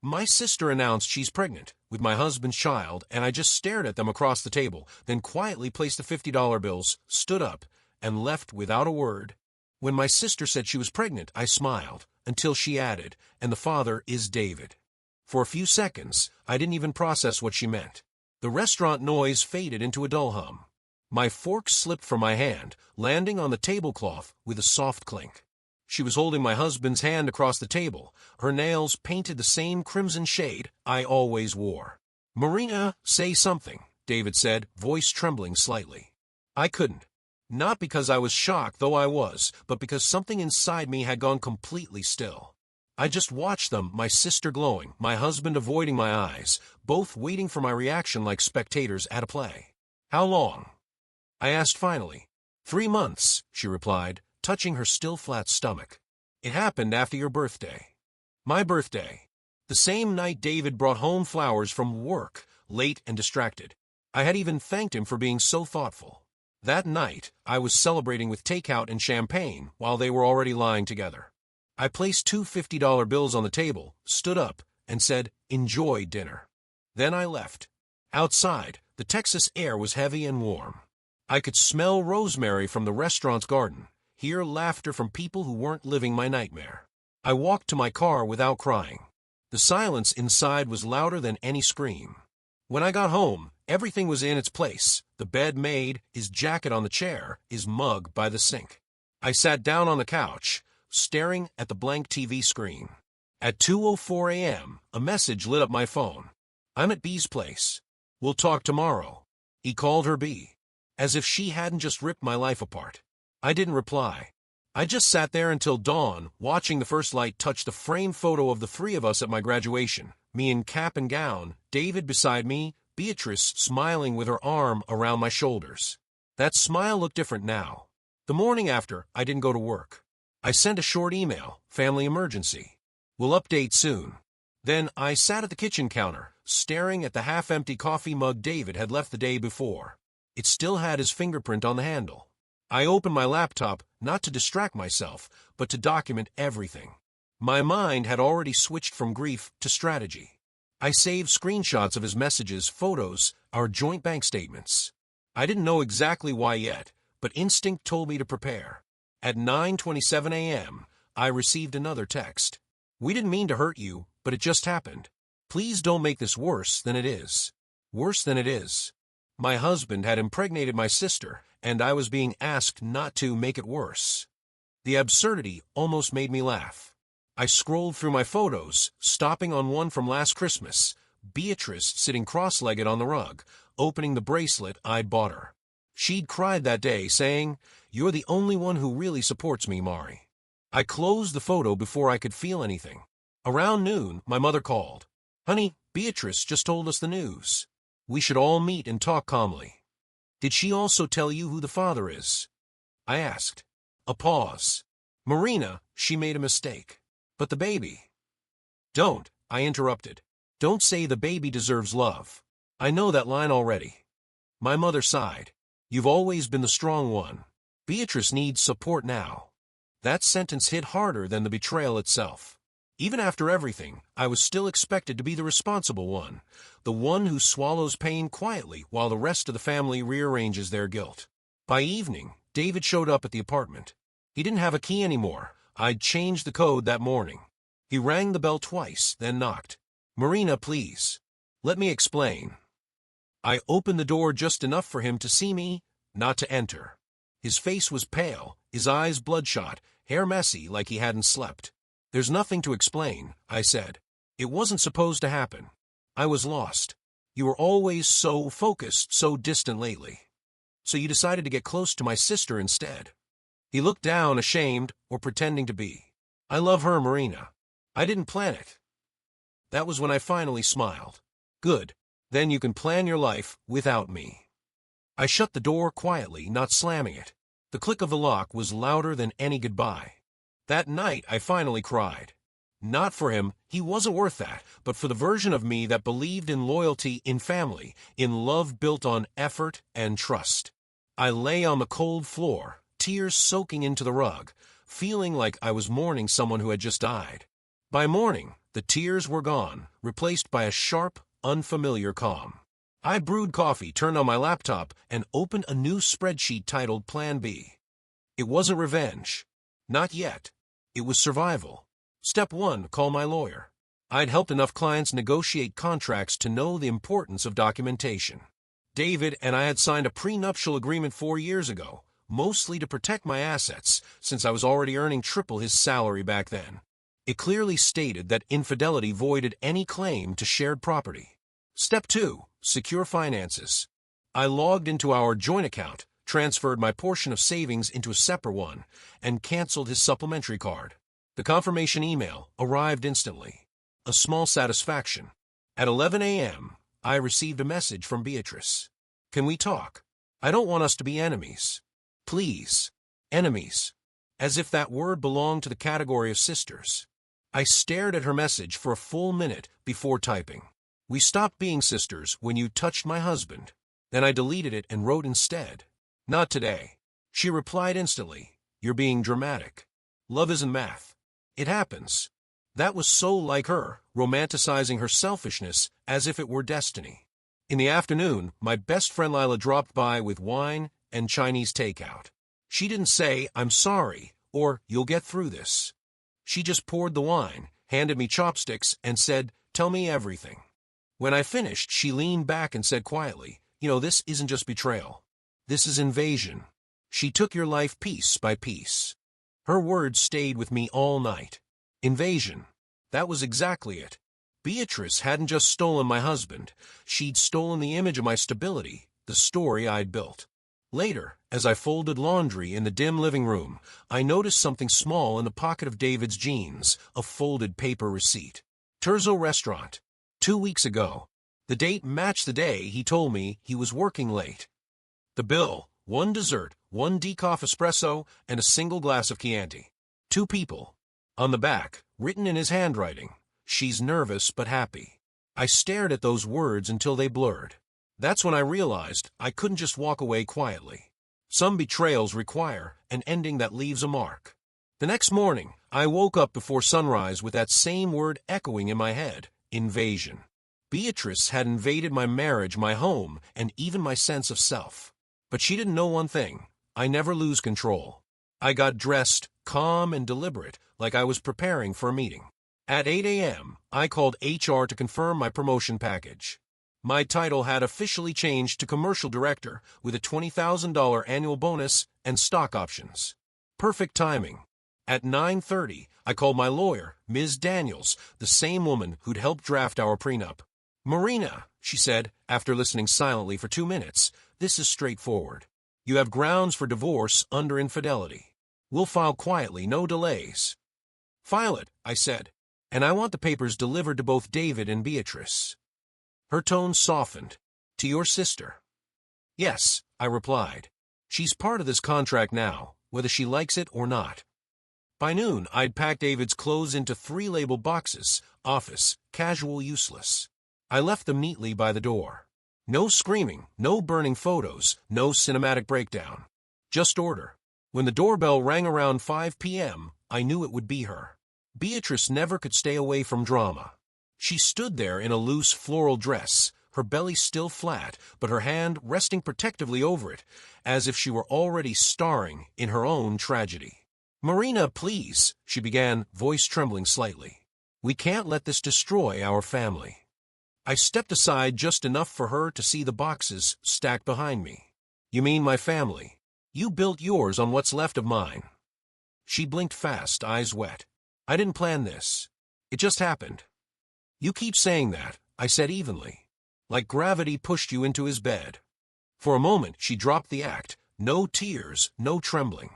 My sister announced she's pregnant with my husband's child, and I just stared at them across the table, then quietly placed the $50 bills, stood up, and left without a word. When my sister said she was pregnant, I smiled, until she added, and the father is David. For a few seconds, I didn't even process what she meant. The restaurant noise faded into a dull hum. My fork slipped from my hand, landing on the tablecloth with a soft clink. She was holding my husband's hand across the table, her nails painted the same crimson shade I always wore. "Marina, say something," David said, voice trembling slightly. I couldn't. Not because I was shocked, though I was, but because something inside me had gone completely still. I just watched them, my sister glowing, my husband avoiding my eyes, both waiting for my reaction like spectators at a play. "How long?" I asked finally. 3 months, she replied, touching her still flat stomach. "It happened after your birthday." My birthday. The same night David brought home flowers from work, late and distracted. I had even thanked him for being so thoughtful. That night, I was celebrating with takeout and champagne while they were already lying together. I placed 2 $50 bills on the table, stood up, and said, "Enjoy dinner." Then I left. Outside, the Texas air was heavy and warm. I could smell rosemary from the restaurant's garden, hear laughter from people who weren't living my nightmare. I walked to my car without crying. The silence inside was louder than any scream. When I got home, everything was in its place, the bed made, his jacket on the chair, his mug by the sink. I sat down on the couch, staring at the blank TV screen. At 2:04 a.m., a message lit up my phone. "I'm at B's place. We'll talk tomorrow." He called her B. As if she hadn't just ripped my life apart. I didn't reply. I just sat there until dawn, watching the first light touch the framed photo of the 3 of us at my graduation, me in cap and gown, David beside me, Beatrice smiling with her arm around my shoulders. That smile looked different now. The morning after, I didn't go to work. I sent a short email, "Family emergency. We'll update soon." Then I sat at the kitchen counter, staring at the half-empty coffee mug David had left the day before. It still had his fingerprint on the handle. I opened my laptop, not to distract myself, but to document everything. My mind had already switched from grief to strategy. I saved screenshots of his messages, photos, our joint bank statements. I didn't know exactly why yet, but instinct told me to prepare. At 9:27 a.m., I received another text. "We didn't mean to hurt you, but it just happened. Please don't make this worse than it is." Worse than it is. My husband had impregnated my sister, and I was being asked not to make it worse. The absurdity almost made me laugh. I scrolled through my photos, stopping on one from last Christmas, Beatrice sitting cross-legged on the rug, opening the bracelet I'd bought her. She'd cried that day, saying, "You're the only one who really supports me, Mari." I closed the photo before I could feel anything. Around noon, my mother called. "Honey, Beatrice just told us the news. We should all meet and talk calmly." "Did she also tell you who the father is?" I asked. A pause. "Marina, she made a mistake. But the baby—" "Don't," I interrupted. "Don't say the baby deserves love. I know that line already." My mother sighed. "You've always been the strong one. Beatrice needs support now." That sentence hit harder than the betrayal itself. Even after everything, I was still expected to be the responsible one, the one who swallows pain quietly while the rest of the family rearranges their guilt. By evening, David showed up at the apartment. He didn't have a key anymore. I'd changed the code that morning. He rang the bell twice, then knocked. "Marina, please. Let me explain." I opened the door just enough for him to see me, not to enter. His face was pale, his eyes bloodshot, hair messy like he hadn't slept. "There's nothing to explain," I said. "It wasn't supposed to happen. I was lost. You were always so focused, so distant lately. So you decided to get close to my sister instead." He looked down, ashamed, or pretending to be. "I love her, Marina. I didn't plan it." That was when I finally smiled. "Good. Then you can plan your life without me." I shut the door quietly, not slamming it. The click of the lock was louder than any goodbye. That night, I finally cried. Not for him, he wasn't worth that, but for the version of me that believed in loyalty, in family, in love built on effort and trust. I lay on the cold floor, tears soaking into the rug, feeling like I was mourning someone who had just died. By morning, the tears were gone, replaced by a sharp, unfamiliar calm. I brewed coffee, turned on my laptop, and opened a new spreadsheet titled Plan B. It wasn't revenge. Not yet. It was survival. Step 1, call my lawyer. I'd helped enough clients negotiate contracts to know the importance of documentation. David and I had signed a prenuptial agreement 4 years ago, mostly to protect my assets, since I was already earning triple his salary back then. It clearly stated that infidelity voided any claim to shared property. Step 2, secure finances. I logged into our joint account, transferred my portion of savings into a separate one, and canceled his supplementary card. The confirmation email arrived instantly. A small satisfaction. At 11 a.m., I received a message from Beatrice. Can we talk? I don't want us to be enemies. Please. Enemies. As if that word belonged to the category of sisters. I stared at her message for a full minute before typing. We stopped being sisters when you touched my husband. Then I deleted it and wrote instead. Not today. She replied instantly. You're being dramatic. Love isn't math. It happens. That was so like her, romanticizing her selfishness as if it were destiny. In the afternoon, my best friend Lila dropped by with wine and Chinese takeout. She didn't say, I'm sorry, or you'll get through this. She just poured the wine, handed me chopsticks, and said, tell me everything. When I finished, she leaned back and said quietly, this isn't just betrayal. This is invasion. She took your life piece by piece. Her words stayed with me all night. Invasion. That was exactly it. Beatrice hadn't just stolen my husband. She'd stolen the image of my stability, the story I'd built. Later, as I folded laundry in the dim living room, I noticed something small in the pocket of David's jeans, a folded paper receipt. Terzo Restaurant. 2 weeks ago. The date matched the day he told me he was working late. The bill, 1 dessert, 1 decaf espresso, and a single glass of Chianti. 2 people. On the back, written in his handwriting, she's nervous but happy. I stared at those words until they blurred. That's when I realized I couldn't just walk away quietly. Some betrayals require an ending that leaves a mark. The next morning, I woke up before sunrise with that same word echoing in my head. Invasion. Beatrice had invaded my marriage, my home, and even my sense of self. But she didn't know one thing. I never lose control. I got dressed, calm and deliberate, like I was preparing for a meeting. At 8 a.m., I called HR to confirm my promotion package. My title had officially changed to commercial director with a $20,000 annual bonus and stock options. Perfect timing. At 9:30, I called my lawyer, Ms. Daniels, the same woman who'd helped draft our prenup. Marina, she said, after listening silently for 2 minutes, this is straightforward. You have grounds for divorce under infidelity. We'll file quietly, no delays. File it, I said, and I want the papers delivered to both David and Beatrice. Her tone softened. To your sister. Yes, I replied. She's part of this contract now, whether she likes it or not. By noon, I'd packed David's clothes into 3 labeled boxes, office, casual, useless. I left them neatly by the door. No screaming, no burning photos, no cinematic breakdown. Just order. When the doorbell rang around 5 p.m., I knew it would be her. Beatrice never could stay away from drama. She stood there in a loose floral dress, her belly still flat, but her hand resting protectively over it, as if she were already starring in her own tragedy. Marina, please, she began, voice trembling slightly. We can't let this destroy our family. I stepped aside just enough for her to see the boxes stacked behind me. You mean my family? You built yours on what's left of mine. She blinked fast, eyes wet. I didn't plan this. It just happened. You keep saying that, I said evenly. Like gravity pushed you into his bed. For a moment, she dropped the act. No tears, no trembling.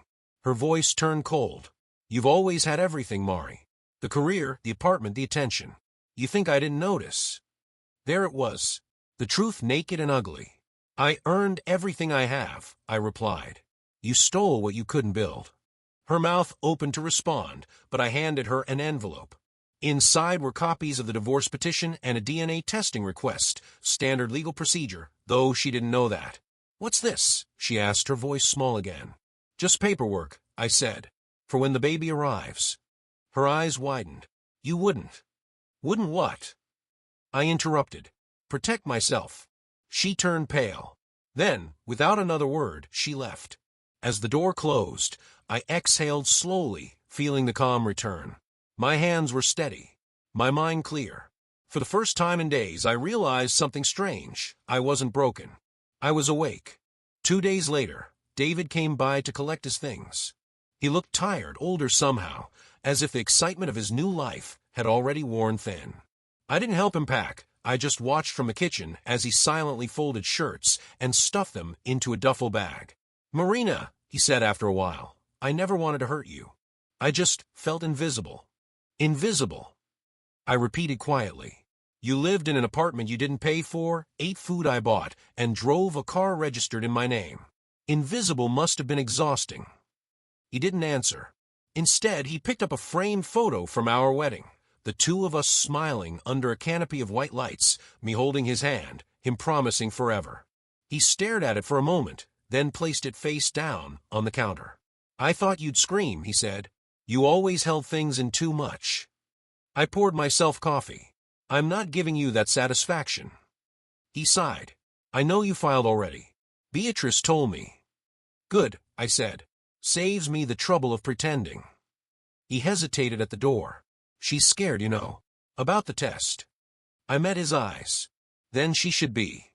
Her voice turned cold. You've always had everything, Mari. The career, the apartment, the attention. You think I didn't notice? There it was. The truth naked and ugly. I earned everything I have, I replied. You stole what you couldn't build. Her mouth opened to respond, but I handed her an envelope. Inside were copies of the divorce petition and a DNA testing request, standard legal procedure, though she didn't know that. What's this? She asked, her voice small again. Just paperwork, I said, for when the baby arrives. Her eyes widened. You wouldn't. Wouldn't what? I interrupted. Protect myself. She turned pale. Then, without another word, she left. As the door closed, I exhaled slowly, feeling the calm return. My hands were steady, my mind clear. For the first time in days, I realized something strange. I wasn't broken. I was awake. 2 days later, David came by to collect his things. He looked tired, older somehow, as if the excitement of his new life had already worn thin. I didn't help him pack. I just watched from the kitchen as he silently folded shirts and stuffed them into a duffel bag. "Marina," he said after a while, "I never wanted to hurt you. I just felt invisible." Invisible, I repeated quietly. "You lived in an apartment you didn't pay for, ate food I bought, and drove a car registered in my name. Invisible must have been exhausting." He didn't answer. Instead, he picked up a framed photo from our wedding. The two of us smiling under a canopy of white lights, me holding his hand, him promising forever. He stared at it for a moment, then placed it face down on the counter. "I thought you'd scream," he said. "You always held things in too much." I poured myself coffee. "I'm not giving you that satisfaction." He sighed. "I know you filed already. Beatrice told me." "Good," I said. "Saves me the trouble of pretending." He hesitated at the door. "She's scared, you know. About the test." I met his eyes. Then she should be.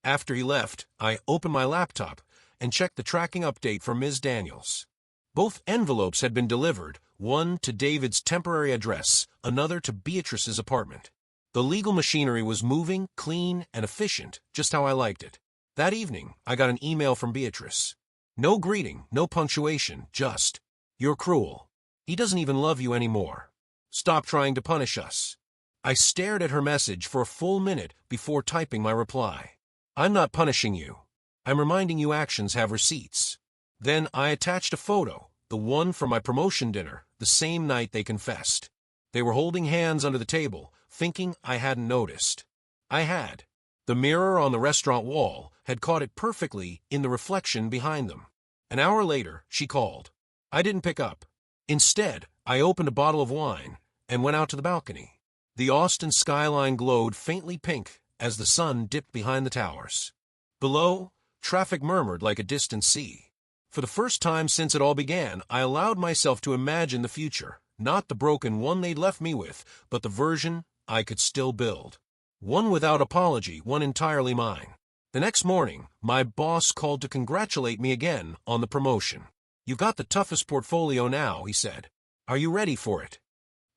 After he left, I opened my laptop and checked the tracking update from Ms. Daniels. Both envelopes had been delivered, one to David's temporary address, another to Beatrice's apartment. The legal machinery was moving, clean, and efficient, just how I liked it. That evening, I got an email from Beatrice. No greeting, no punctuation, just, "You're cruel. He doesn't even love you anymore. Stop trying to punish us." I stared at her message for a full minute before typing my reply. "I'm not punishing you. I'm reminding you actions have receipts." Then I attached a photo, the one from my promotion dinner, the same night they confessed. They were holding hands under the table, thinking I hadn't noticed. I had. The mirror on the restaurant wall had caught it perfectly in the reflection behind them. An hour later, she called. I didn't pick up. Instead, I opened a bottle of wine and went out to the balcony. The Austin skyline glowed faintly pink as the sun dipped behind the towers. Below, traffic murmured like a distant sea. For the first time since it all began, I allowed myself to imagine the future, not the broken one they'd left me with, but the version I could still build. One without apology, one entirely mine. The next morning, my boss called to congratulate me again on the promotion. "You've got the toughest portfolio now," he said. "Are you ready for it?"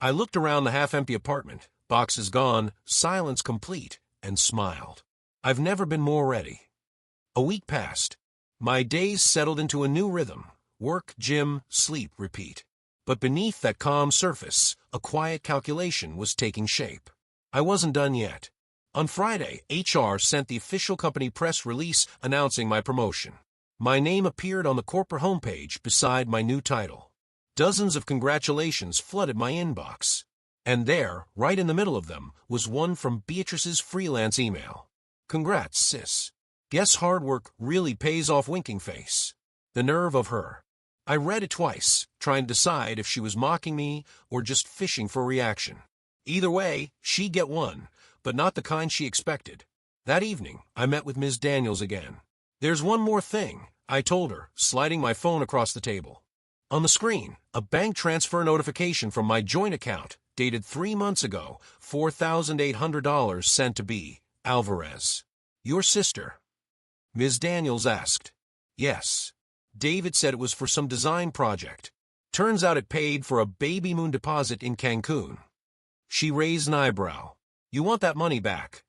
I looked around the half-empty apartment, boxes gone, silence complete, and smiled. I've never been more ready. A week passed. My days settled into a new rhythm. Work, gym, sleep, repeat. But beneath that calm surface, a quiet calculation was taking shape. I wasn't done yet. On Friday, HR sent the official company press release announcing my promotion. My name appeared on the corporate homepage beside my new title. Dozens of congratulations flooded my inbox. And there, right in the middle of them, was one from Beatrice's freelance email. "Congrats, sis. Guess hard work really pays off, winking face." The nerve of her. I read it twice, trying to decide if she was mocking me or just fishing for a reaction. Either way, she'd get one, but not the kind she expected. That evening, I met with Ms. Daniels again. "There's one more thing," I told her, sliding my phone across the table. On the screen, a bank transfer notification from my joint account, dated 3 months ago, $4,800 sent to B. Alvarez. "Your sister?" Ms. Daniels asked. "Yes. David said it was for some design project. Turns out it paid for a baby moon deposit in Cancun." She raised an eyebrow. "You want that money back?"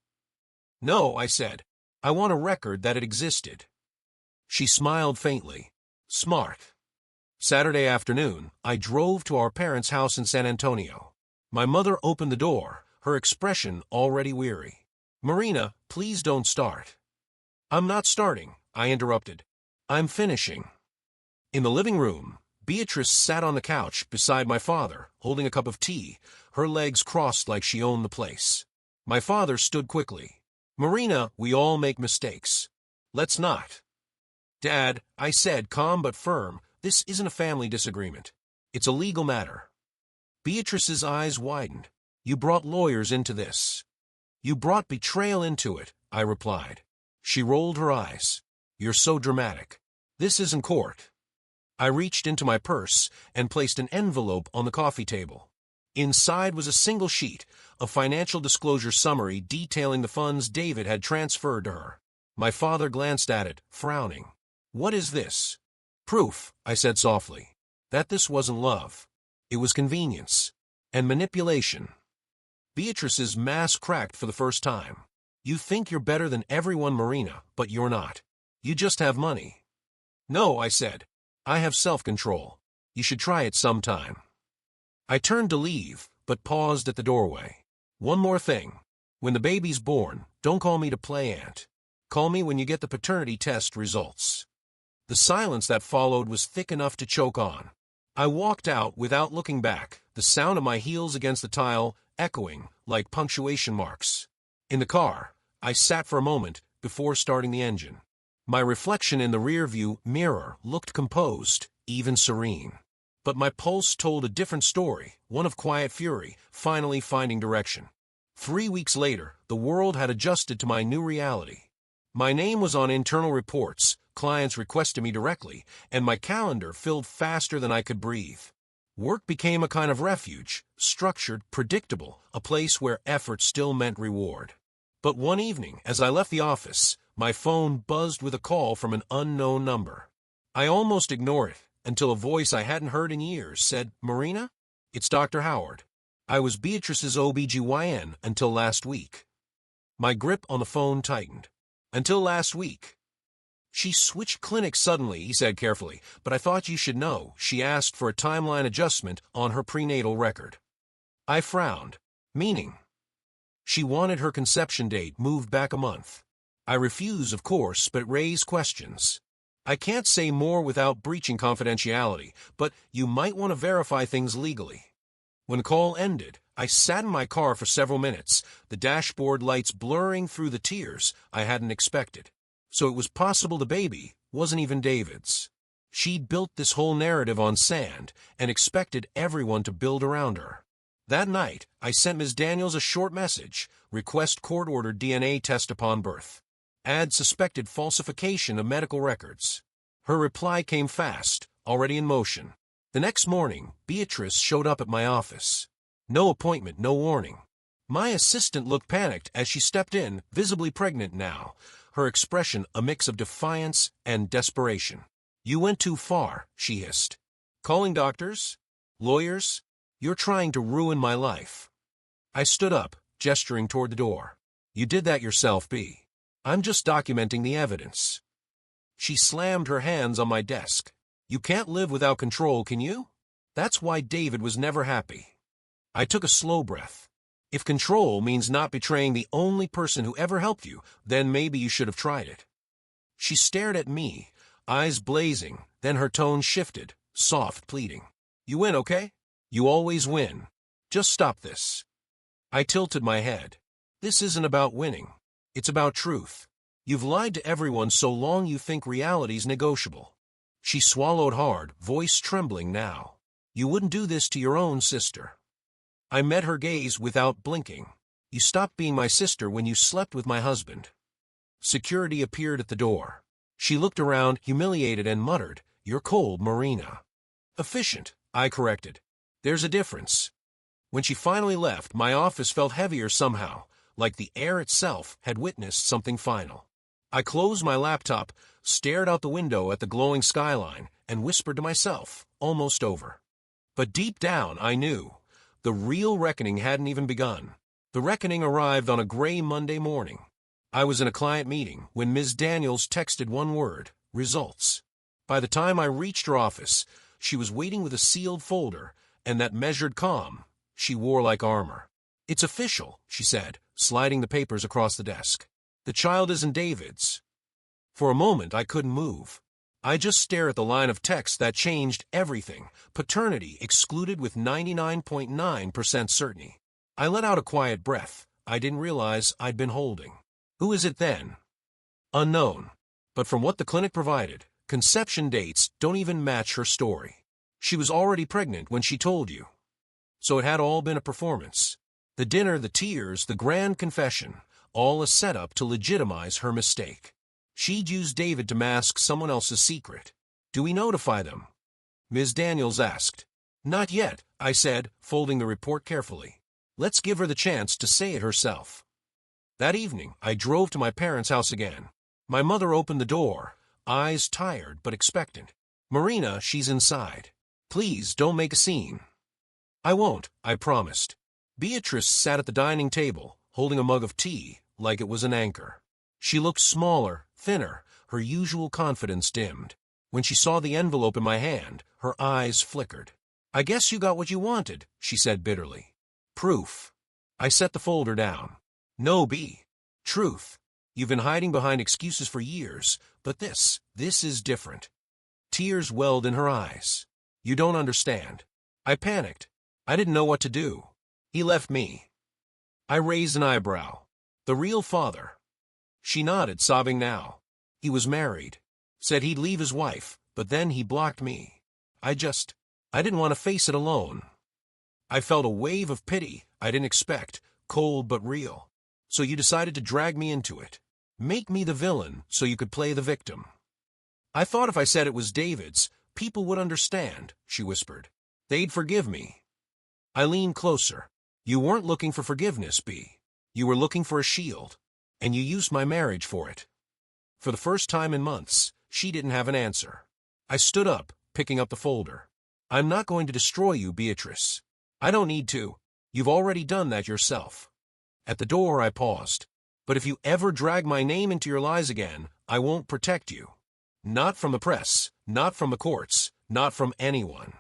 "No," I said. "I want a record that it existed." She smiled faintly. "Smart." Saturday afternoon, I drove to our parents' house in San Antonio. My mother opened the door, her expression already weary. "Marina, please don't start." "I'm not starting," I interrupted. "I'm finishing." In the living room, Beatrice sat on the couch beside my father, holding a cup of tea, her legs crossed like she owned the place. My father stood quickly. "Marina, we all make mistakes. Let's not." "Dad," I said, calm but firm, "this isn't a family disagreement. It's a legal matter." Beatrice's eyes widened. You brought lawyers into this. You brought betrayal into it, I replied. She rolled her eyes. You're so dramatic. This isn't court. I reached into my purse and placed an envelope on the coffee table. Inside was a single sheet, a financial disclosure summary detailing the funds David had transferred to her. My father glanced at it, frowning. What is this? Proof, I said softly, that this wasn't love. It was convenience and manipulation. Beatrice's mask cracked for the first time. You think you're better than everyone, Marina, but you're not. You just have money. No, I said. I have self-control. You should try it sometime. I turned to leave, but paused at the doorway. One more thing. When the baby's born, don't call me to play aunt. Call me when you get the paternity test results. The silence that followed was thick enough to choke on. I walked out without looking back, the sound of my heels against the tile echoing like punctuation marks. In the car, I sat for a moment before starting the engine. My reflection in the rearview mirror looked composed, even serene. But my pulse told a different story, one of quiet fury, finally finding direction. 3 weeks later, the world had adjusted to my new reality. My name was on internal reports, clients requested me directly, and my calendar filled faster than I could breathe. Work became a kind of refuge, structured, predictable, a place where effort still meant reward. But one evening, as I left the office, my phone buzzed with a call from an unknown number. I almost ignored it, until a voice I hadn't heard in years said, Marina? It's Dr. Howard. I was Beatrice's OBGYN until last week. My grip on the phone tightened. Until last week. She switched clinics suddenly, he said carefully, but I thought you should know. She asked for a timeline adjustment on her prenatal record. I frowned. Meaning? She wanted her conception date moved back a month. I refused, of course, but raised questions. I can't say more without breaching confidentiality, but you might want to verify things legally. When the call ended, I sat in my car for several minutes, the dashboard lights blurring through the tears I hadn't expected. So it was possible the baby wasn't even David's. She'd built this whole narrative on sand and expected everyone to build around her. That night, I sent Ms. Daniels a short message, request court-ordered DNA test upon birth. Add suspected falsification of medical records. Her reply came fast, already in motion. The next morning, Beatrice showed up at my office. No appointment, no warning. My assistant looked panicked as she stepped in, visibly pregnant now, her expression a mix of defiance and desperation. You went too far, she hissed. Calling doctors? Lawyers? You're trying to ruin my life. I stood up, gesturing toward the door. You did that yourself, B. I'm just documenting the evidence. She slammed her hands on my desk. You can't live without control, can you? That's why David was never happy. I took a slow breath. If control means not betraying the only person who ever helped you, then maybe you should have tried it. She stared at me, eyes blazing, then her tone shifted, soft, pleading. You win, okay? You always win. Just stop this. I tilted my head. This isn't about winning. It's about truth. You've lied to everyone so long you think reality's negotiable. She swallowed hard, voice trembling now. You wouldn't do this to your own sister. I met her gaze without blinking. You stopped being my sister when you slept with my husband. Security appeared at the door. She looked around, humiliated, and muttered, You're cold, Marina. Efficient, I corrected. There's a difference. When she finally left, my office felt heavier somehow, like the air itself had witnessed something final. I closed my laptop, stared out the window at the glowing skyline, and whispered to myself, almost over. But deep down, I knew. The real reckoning hadn't even begun. The reckoning arrived on a gray Monday morning. I was in a client meeting when Ms. Daniels texted one word, results. By the time I reached her office, she was waiting with a sealed folder, and that measured calm she wore like armor. It's official, she said, sliding the papers across the desk. The child isn't David's. For a moment, I couldn't move. I just stared at the line of text that changed everything. Paternity excluded with 99.9% certainty. I let out a quiet breath. I didn't realize I'd been holding. Who is it then? Unknown. But from what the clinic provided, conception dates don't even match her story. She was already pregnant when she told you. So it had all been a performance. The dinner, the tears, the grand confession, all a setup to legitimize her mistake. She'd used David to mask someone else's secret. "Do we notify them?" Ms. Daniels asked. "Not yet," I said, folding the report carefully. "Let's give her the chance to say it herself." That evening, I drove to my parents' house again. My mother opened the door, eyes tired but expectant. "Marina, she's inside. Please don't make a scene." "I won't," I promised. Beatrice sat at the dining table, holding a mug of tea, like it was an anchor. She looked smaller, thinner, her usual confidence dimmed. When she saw the envelope in my hand, her eyes flickered. "I guess you got what you wanted," she said bitterly. "Proof." I set the folder down. "No, B. Truth. You've been hiding behind excuses for years, but this is different." Tears welled in her eyes. "You don't understand." I panicked. I didn't know what to do. "He left me." I raised an eyebrow. "The real father?" She nodded, sobbing now. "He was married. Said he'd leave his wife, but then he blocked me. I didn't want to face it alone." I felt a wave of pity I didn't expect, cold but real. "So you decided to drag me into it. Make me the villain so you could play the victim." "I thought if I said it was David's, people would understand," she whispered. "They'd forgive me." I leaned closer. "You weren't looking for forgiveness, B. You were looking for a shield, and you used my marriage for it." For the first time in months, she didn't have an answer. I stood up, picking up the folder. "I'm not going to destroy you, Beatrice. I don't need to. You've already done that yourself." At the door, I paused. "But if you ever drag my name into your lies again, I won't protect you. Not from the press, not from the courts, not from anyone."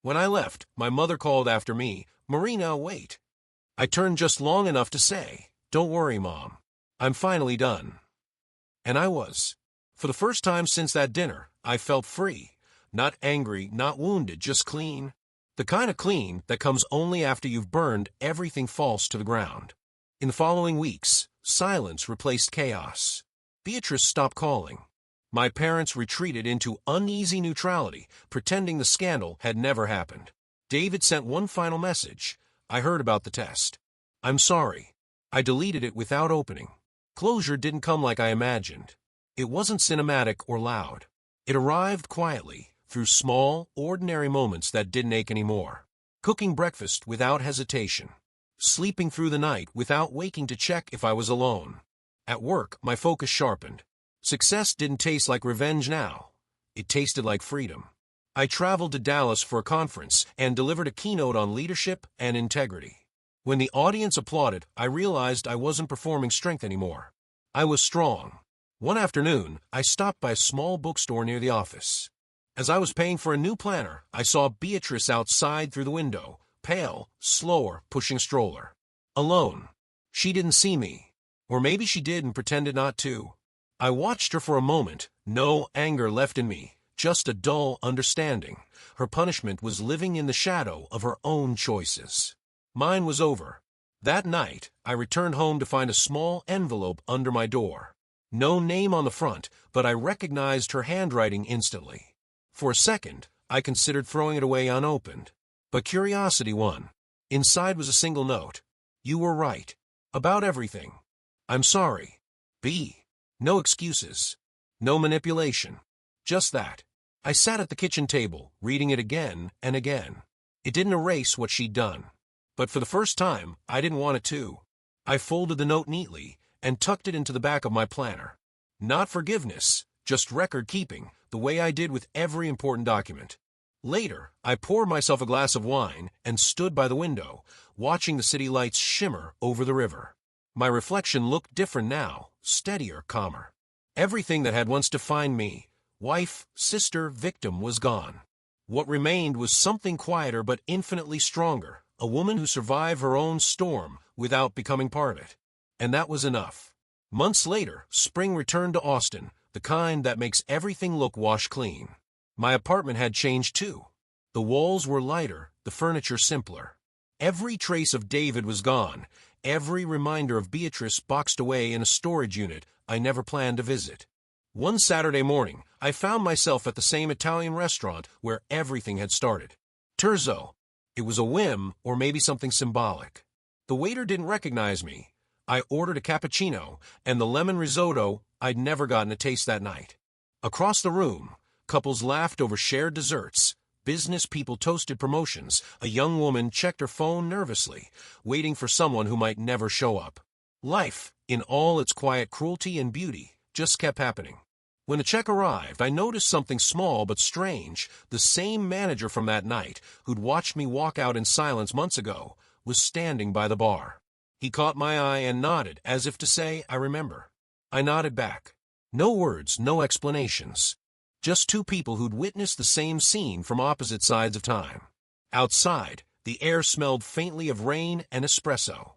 When I left, my mother called after me, "Marina, wait." I turned just long enough to say, "Don't worry, Mom. I'm finally done." And I was. For the first time since that dinner, I felt free. Not angry, not wounded, just clean. The kind of clean that comes only after you've burned everything false to the ground. In the following weeks, silence replaced chaos. Beatrice stopped calling. My parents retreated into uneasy neutrality, pretending the scandal had never happened. David sent one final message. I heard about the test. "I'm sorry." I deleted it without opening. Closure didn't come like I imagined. It wasn't cinematic or loud. It arrived quietly, through small, ordinary moments that didn't ache anymore. Cooking breakfast without hesitation. Sleeping through the night without waking to check if I was alone. At work, my focus sharpened. Success didn't taste like revenge now. It tasted like freedom. I traveled to Dallas for a conference and delivered a keynote on leadership and integrity. When the audience applauded, I realized I wasn't performing strength anymore. I was strong. One afternoon, I stopped by a small bookstore near the office. As I was paying for a new planner, I saw Beatrice outside through the window, pale, slower, pushing a stroller. Alone. She didn't see me. Or maybe she did and pretended not to. I watched her for a moment, no anger left in me, just a dull understanding. Her punishment was living in the shadow of her own choices. Mine was over. That night, I returned home to find a small envelope under my door. No name on the front, but I recognized her handwriting instantly. For a second, I considered throwing it away unopened. But curiosity won. Inside was a single note. "You were right. About everything. I'm sorry. B." No excuses. No manipulation. Just that. I sat at the kitchen table, reading it again and again. It didn't erase what she'd done. But for the first time, I didn't want it to. I folded the note neatly and tucked it into the back of my planner. Not forgiveness, just record-keeping, the way I did with every important document. Later, I poured myself a glass of wine and stood by the window, watching the city lights shimmer over the river. My reflection looked different now, steadier, calmer. Everything that had once defined me, wife, sister, victim, was gone. What remained was something quieter but infinitely stronger, a woman who survived her own storm without becoming part of it. And that was enough. Months later, spring returned to Austin, the kind that makes everything look washed clean. My apartment had changed too. The walls were lighter, the furniture simpler. Every trace of David was gone, every reminder of Beatrice boxed away in a storage unit I never planned to visit. One Saturday morning, I found myself at the same Italian restaurant where everything had started. Terzo. It was a whim, or maybe something symbolic. The waiter didn't recognize me. I ordered a cappuccino, and the lemon risotto I'd never gotten a taste that night. Across the room, couples laughed over shared desserts. Business people toasted promotions. A young woman checked her phone nervously, waiting for someone who might never show up. Life, in all its quiet cruelty and beauty, just kept happening. When the check arrived, I noticed something small but strange. The same manager from that night, who'd watched me walk out in silence months ago, was standing by the bar. He caught my eye and nodded, as if to say, "I remember." I nodded back. No words, no explanations. Just two people who'd witnessed the same scene from opposite sides of time. Outside, the air smelled faintly of rain and espresso.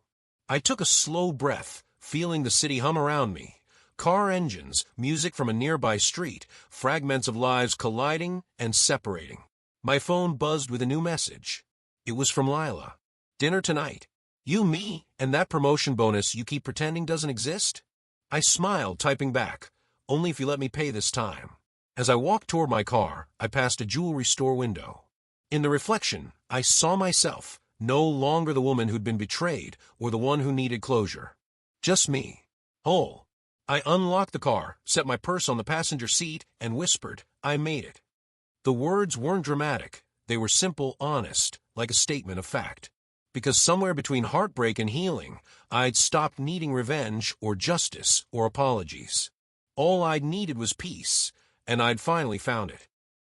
I took a slow breath, feeling the city hum around me. Car engines, music from a nearby street, fragments of lives colliding and separating. My phone buzzed with a new message. It was from Lila. "Dinner tonight. You, me, and that promotion bonus you keep pretending doesn't exist?" I smiled, typing back, "Only if you let me pay this time." As I walked toward my car, I passed a jewelry store window. In the reflection, I saw myself, no longer the woman who'd been betrayed or the one who needed closure. Just me. Whole. I unlocked the car, set my purse on the passenger seat, and whispered, "I made it." The words weren't dramatic. They were simple, honest, like a statement of fact. Because somewhere between heartbreak and healing, I'd stopped needing revenge or justice or apologies. All I'd needed was peace, and I'd finally found it.